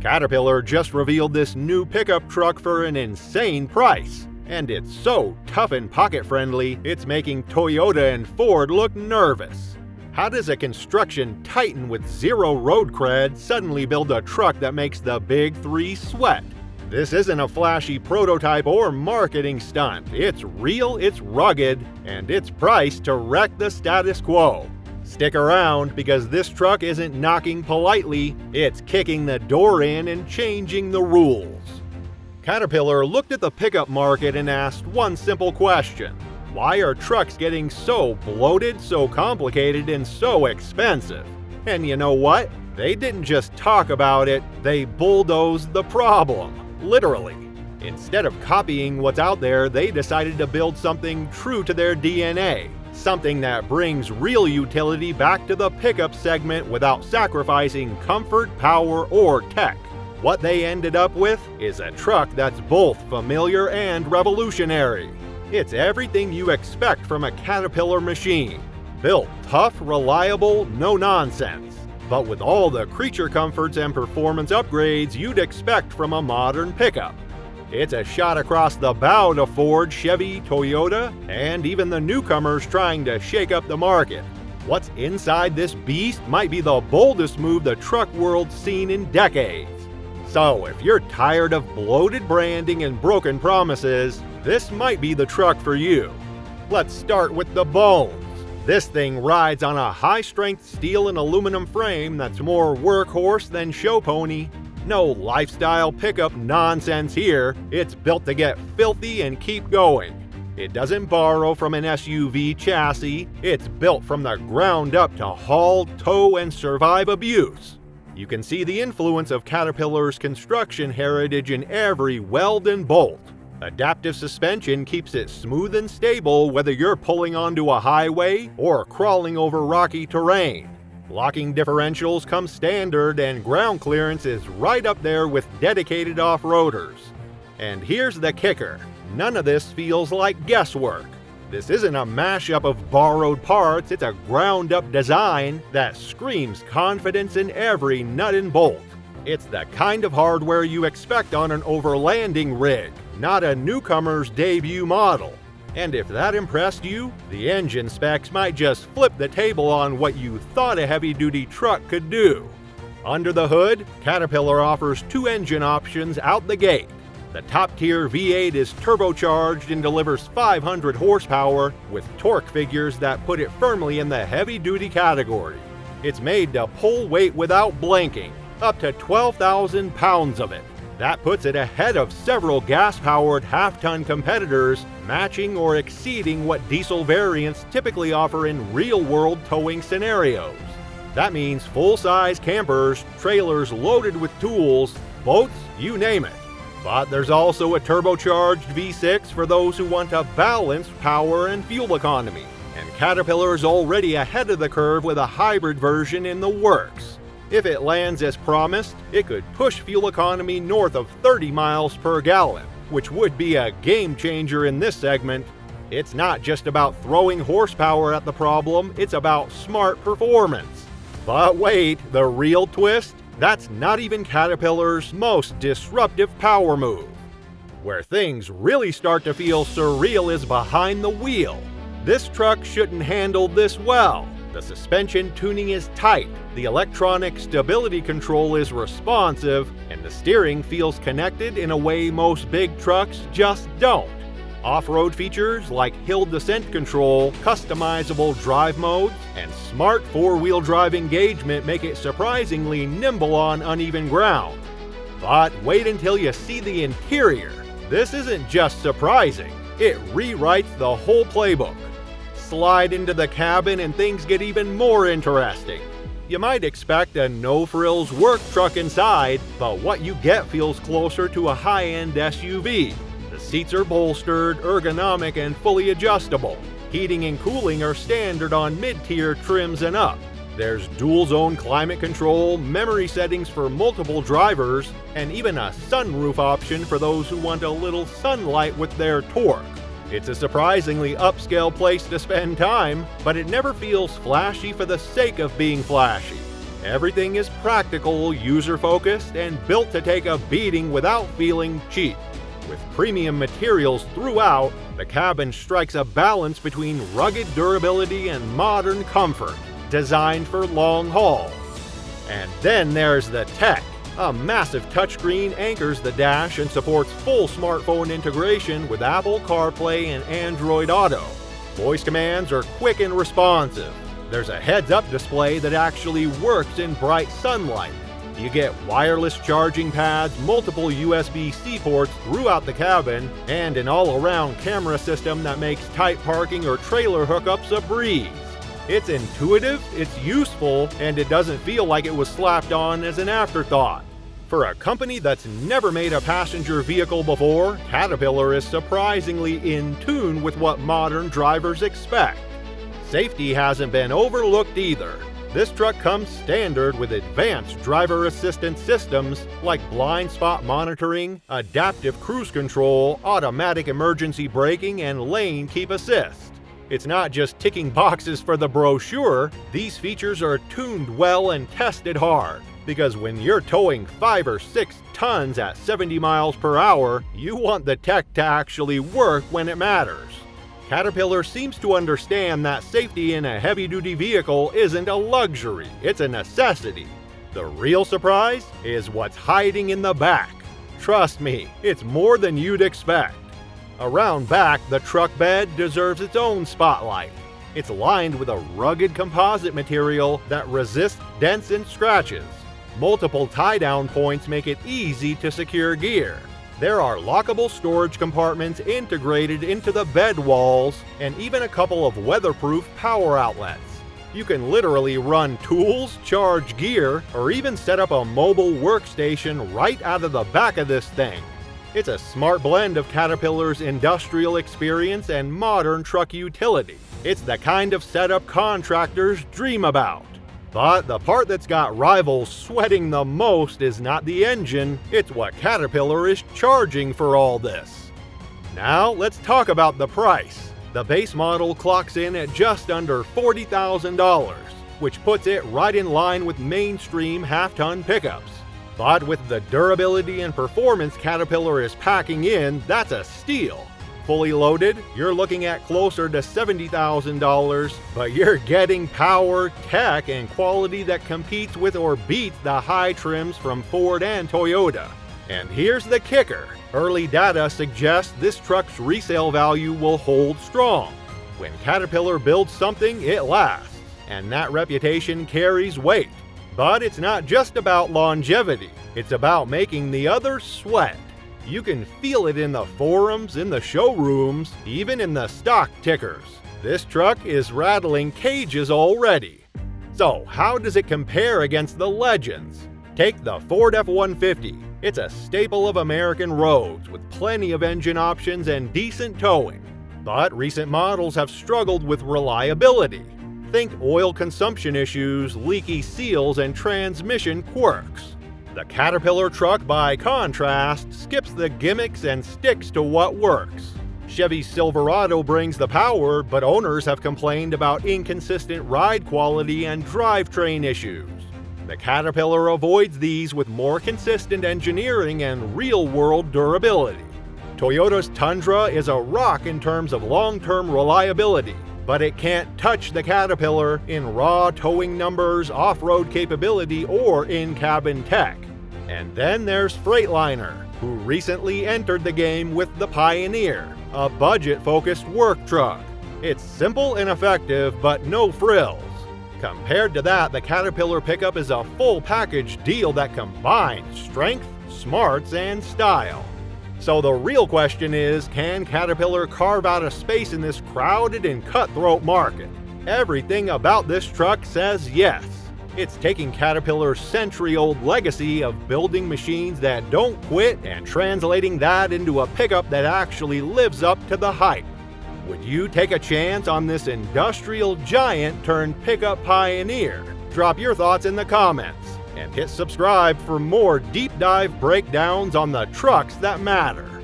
Caterpillar just revealed this new pickup truck for an insane price, and it's so tough and pocket-friendly, it's making Toyota and Ford look nervous. How does a construction titan with zero road cred suddenly build a truck that makes the big three sweat? This isn't a flashy prototype or marketing stunt. It's real, it's rugged, and it's priced to wreck the status quo. Stick around, because this truck isn't knocking politely, it's kicking the door in and changing the rules. Caterpillar looked at the pickup market and asked one simple question. Why are trucks getting so bloated, so complicated, and so expensive? And you know what? They didn't just talk about it, they bulldozed the problem. Literally. Instead of copying what's out there, they decided to build something true to their DNA. Something that brings real utility back to the pickup segment without sacrificing comfort, power, or tech. What they ended up with is a truck that's both familiar and revolutionary. It's everything you expect from a Caterpillar machine. Built tough, reliable, no nonsense, but with all the creature comforts and performance upgrades you'd expect from a modern pickup. It's a shot across the bow to Ford, Chevy, Toyota, and even the newcomers trying to shake up the market. What's inside this beast might be the boldest move the truck world's seen in decades. So if you're tired of bloated branding and broken promises, this might be the truck for you. Let's start with the bones. This thing rides on a high-strength steel and aluminum frame that's more workhorse than show pony. No lifestyle pickup nonsense here. It's built to get filthy and keep going. It doesn't borrow from an SUV chassis. It's built from the ground up to haul, tow, and survive abuse. You can see the influence of Caterpillar's construction heritage in every weld and bolt. Adaptive suspension keeps it smooth and stable whether you're pulling onto a highway or crawling over rocky terrain. Locking differentials come standard, and ground clearance is right up there with dedicated off-roaders. And here's the kicker. None of this feels like guesswork. This isn't a mashup of borrowed parts, it's a ground-up design that screams confidence in every nut and bolt. It's the kind of hardware you expect on an overlanding rig, not a newcomer's debut model. And if that impressed you, the engine specs might just flip the table on what you thought a heavy-duty truck could do. Under the hood, Caterpillar offers two engine options out the gate. The top-tier V8 is turbocharged and delivers 500 horsepower with torque figures that put it firmly in the heavy-duty category. It's made to pull weight without blinking, up to 12,000 pounds of it. That puts it ahead of several gas-powered half-ton competitors, matching or exceeding what diesel variants typically offer in real-world towing scenarios. That means full-size campers, trailers loaded with tools, boats, you name it. But there's also a turbocharged V6 for those who want to balance power and fuel economy. And Caterpillar is already ahead of the curve with a hybrid version in the works. If it lands as promised, it could push fuel economy north of 30 miles per gallon, which would be a game changer in this segment. It's not just about throwing horsepower at the problem, it's about smart performance. But wait, the real twist? That's not even Caterpillar's most disruptive power move. Where things really start to feel surreal is behind the wheel. This truck shouldn't handle this well. The suspension tuning is tight, the electronic stability control is responsive, and the steering feels connected in a way most big trucks just don't. Off-road features like hill descent control, customizable drive modes, and smart four-wheel drive engagement make it surprisingly nimble on uneven ground. But wait until you see the interior. This isn't just surprising, it rewrites the whole playbook. Slide into the cabin and things get even more interesting. You might expect a no-frills work truck inside, but what you get feels closer to a high-end SUV. The seats are bolstered, ergonomic, and fully adjustable. Heating and cooling are standard on mid-tier trims and up. There's dual-zone climate control, memory settings for multiple drivers, and even a sunroof option for those who want a little sunlight with their torque. It's a surprisingly upscale place to spend time, but it never feels flashy for the sake of being flashy. Everything is practical, user-focused, and built to take a beating without feeling cheap. With premium materials throughout, the cabin strikes a balance between rugged durability and modern comfort, designed for long hauls. And then there's the tech. A massive touchscreen anchors the dash and supports full smartphone integration with Apple CarPlay and Android Auto. Voice commands are quick and responsive. There's a heads-up display that actually works in bright sunlight. You get wireless charging pads, multiple USB-C ports throughout the cabin, and an all-around camera system that makes tight parking or trailer hookups a breeze. It's intuitive, it's useful, and it doesn't feel like it was slapped on as an afterthought. For a company that's never made a passenger vehicle before, Caterpillar is surprisingly in tune with what modern drivers expect. Safety hasn't been overlooked either. This truck comes standard with advanced driver assistance systems like blind spot monitoring, adaptive cruise control, automatic emergency braking, and lane keep assist. It's not just ticking boxes for the brochure, these features are tuned well and tested hard. Because when you're towing 5 or 6 tons at 70 miles per hour, you want the tech to actually work when it matters. Caterpillar seems to understand that safety in a heavy-duty vehicle isn't a luxury, it's a necessity. The real surprise is what's hiding in the back. Trust me, it's more than you'd expect. Around back, the truck bed deserves its own spotlight. It's lined with a rugged composite material that resists dents and scratches. Multiple tie-down points make it easy to secure gear. There are lockable storage compartments integrated into the bed walls, and even a couple of weatherproof power outlets. You can literally run tools, charge gear, or even set up a mobile workstation right out of the back of this thing. It's a smart blend of Caterpillar's industrial experience and modern truck utility. It's the kind of setup contractors dream about. But the part that's got rivals sweating the most is not the engine, it's what Caterpillar is charging for all this. Now let's talk about the price. The base model clocks in at just under $40,000, which puts it right in line with mainstream half-ton pickups. But with the durability and performance Caterpillar is packing in, that's a steal. Fully loaded, you're looking at closer to $70,000, but you're getting power, tech, and quality that competes with or beats the high trims from Ford and Toyota. And here's the kicker. Early data suggests this truck's resale value will hold strong. When Caterpillar builds something, it lasts, and that reputation carries weight. But it's not just about longevity, it's about making the others sweat. You can feel it in the forums, in the showrooms, even in the stock tickers. This truck is rattling cages already. So how does it compare against the legends? Take the Ford F-150. It's a staple of American roads with plenty of engine options and decent towing. But recent models have struggled with reliability. Think oil consumption issues, leaky seals, and transmission quirks. The Caterpillar truck, by contrast, skips the gimmicks and sticks to what works. Chevy's Silverado brings the power, but owners have complained about inconsistent ride quality and drivetrain issues. The Caterpillar avoids these with more consistent engineering and real-world durability. Toyota's Tundra is a rock in terms of long-term reliability, but it can't touch the Caterpillar in raw towing numbers, off-road capability, or in-cabin tech. And then there's Freightliner, who recently entered the game with the Pioneer, a budget-focused work truck. It's simple and effective, but no frills. Compared to that, the Caterpillar pickup is a full package deal that combines strength, smarts, and style. So the real question is, can Caterpillar carve out a space in this crowded and cutthroat market? Everything about this truck says yes. It's taking Caterpillar's century-old legacy of building machines that don't quit and translating that into a pickup that actually lives up to the hype. Would you take a chance on this industrial giant turned pickup pioneer? Drop your thoughts in the comments and hit subscribe for more deep dive breakdowns on the trucks that matter.